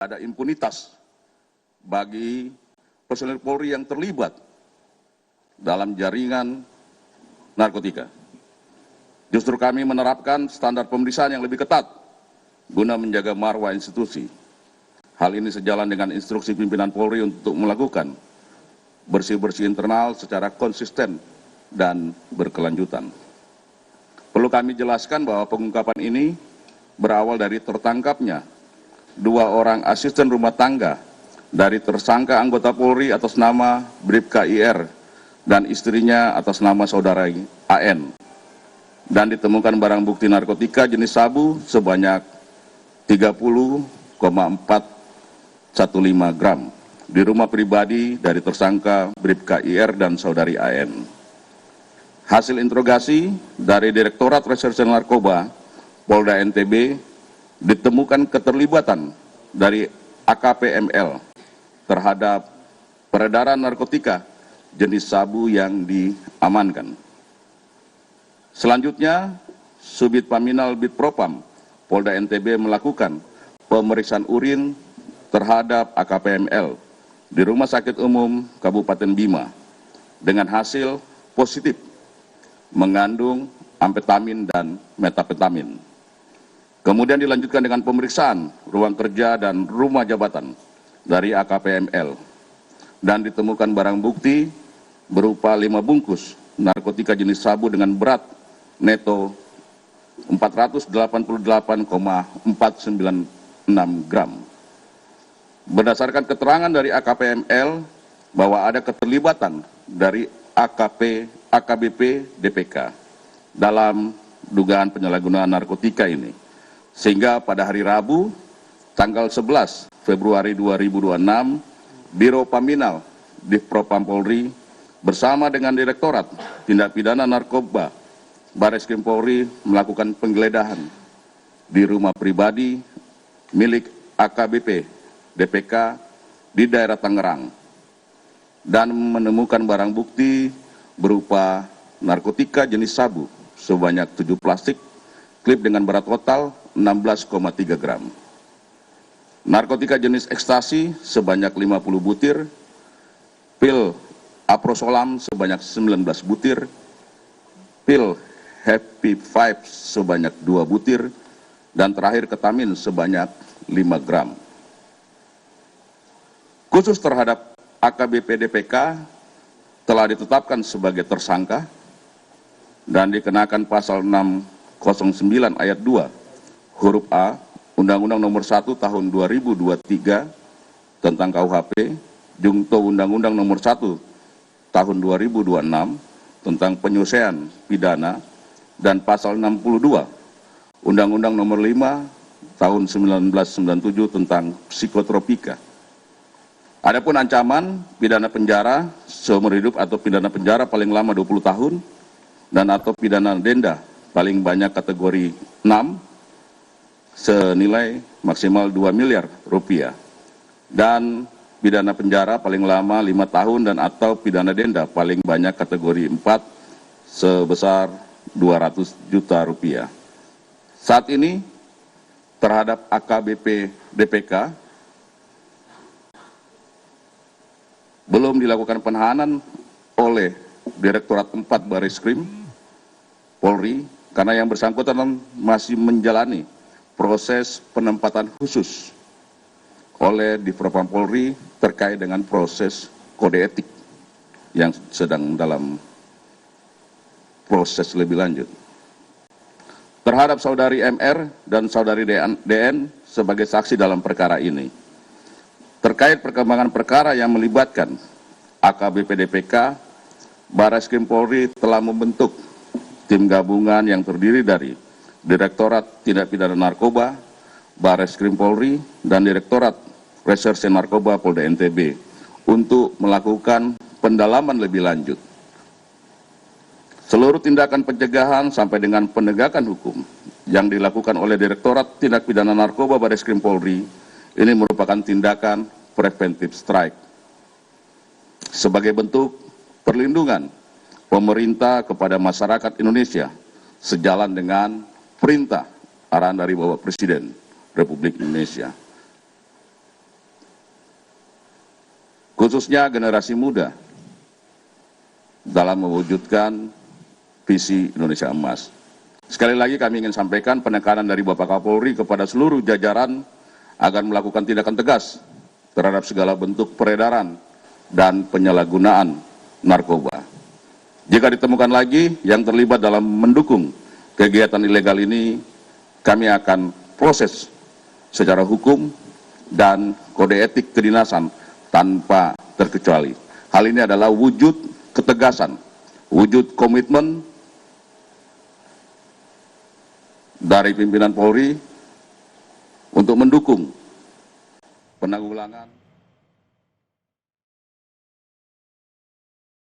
ada impunitas bagi personel Polri yang terlibat dalam jaringan narkotika. Justru kami menerapkan standar pemeriksaan yang lebih ketat guna menjaga marwah institusi. Hal ini sejalan dengan instruksi pimpinan Polri untuk melakukan bersih-bersih internal secara konsisten dan berkelanjutan. Perlu kami jelaskan bahwa pengungkapan ini berawal dari tertangkapnya 2 orang asisten rumah tangga dari tersangka anggota Polri atas nama Bribka IR dan istrinya atas nama saudara AN. Dan ditemukan barang bukti narkotika jenis sabu sebanyak 30,415 gram di rumah pribadi dari tersangka Bribka IR dan saudari AN. Hasil interogasi dari Direktorat Reserse Narkoba Polda NTB ditemukan keterlibatan dari AKP ML terhadap peredaran narkotika jenis sabu yang diamankan. Selanjutnya, Subit Paminal Bitpropam Polda NTB melakukan pemeriksaan urin terhadap AKP ML di Rumah Sakit Umum Kabupaten Bima dengan hasil positif mengandung amfetamin dan metapetamin. Kemudian dilanjutkan dengan pemeriksaan ruang kerja dan rumah jabatan dari AKP ML dan ditemukan barang bukti berupa 5 bungkus narkotika jenis sabu dengan berat neto 488,496 gram. Berdasarkan keterangan dari AKP ML bahwa ada keterlibatan dari AKBP DPK dalam dugaan penyalahgunaan narkotika ini. Sehingga pada hari Rabu, tanggal 11 Februari 2026, Biro Paminal Divpropam Polri bersama dengan Direktorat Tindak Pidana Narkoba Bareskrim Polri melakukan penggeledahan di rumah pribadi milik AKBP DPK di daerah Tangerang dan menemukan barang bukti berupa narkotika jenis sabu sebanyak 7 plastik, klip dengan berat total 16,3 gram. Narkotika jenis ekstasi sebanyak 50 butir, pil aprosolam sebanyak 19 butir, pil Happy Vibes sebanyak 2 butir, dan terakhir ketamin sebanyak 5 gram. Khusus terhadap AKBP DPK telah ditetapkan sebagai tersangka dan dikenakan pasal 609 ayat 2 huruf A Undang-Undang Nomor 1 Tahun 2023 tentang KUHP, junto Undang-Undang Nomor 1 Tahun 2026 tentang penyelesaian pidana, dan pasal 62 Undang-Undang Nomor 5 Tahun 1997 tentang psikotropika. Adapun ancaman pidana penjara seumur hidup atau pidana penjara paling lama 20 tahun dan atau pidana denda paling banyak kategori 6 senilai maksimal 2 miliar rupiah dan pidana penjara paling lama 5 tahun dan atau pidana denda paling banyak kategori 4 sebesar 200 juta rupiah. Saat ini terhadap AKBP DPK belum dilakukan penahanan oleh Direktorat 4 Bareskrim Polri karena yang bersangkutan masih menjalani proses penempatan khusus oleh Divpropam Polri terkait dengan proses kode etik yang sedang dalam proses lebih lanjut. Terhadap saudari MR dan saudari DN sebagai saksi dalam perkara ini. Terkait perkembangan perkara yang melibatkan AKBP DPK, Bareskrim Polri telah membentuk tim gabungan yang terdiri dari Direktorat Tindak Pidana Narkoba, Bareskrim Polri, dan Direktorat Reserse Narkoba Polda NTB untuk melakukan pendalaman lebih lanjut. Seluruh tindakan pencegahan sampai dengan penegakan hukum yang dilakukan oleh Direktorat Tindak Pidana Narkoba Bareskrim Polri ini merupakan tindakan preventive strike sebagai bentuk perlindungan pemerintah kepada masyarakat Indonesia sejalan dengan perintah arahan dari Bapak Presiden Republik Indonesia. khususnya generasi muda, dalam mewujudkan visi Indonesia Emas. Sekali lagi kami ingin sampaikan penekanan dari Bapak Kapolri kepada seluruh jajaran agar melakukan tindakan tegas terhadap segala bentuk peredaran dan penyalahgunaan narkoba. Jika ditemukan lagi yang terlibat dalam mendukung kegiatan ilegal ini, kami akan proses secara hukum dan kode etik kedinasan tanpa terkecuali. Hal ini adalah wujud ketegasan, wujud komitmen dari pimpinan Polri untuk mendukung penanggulangan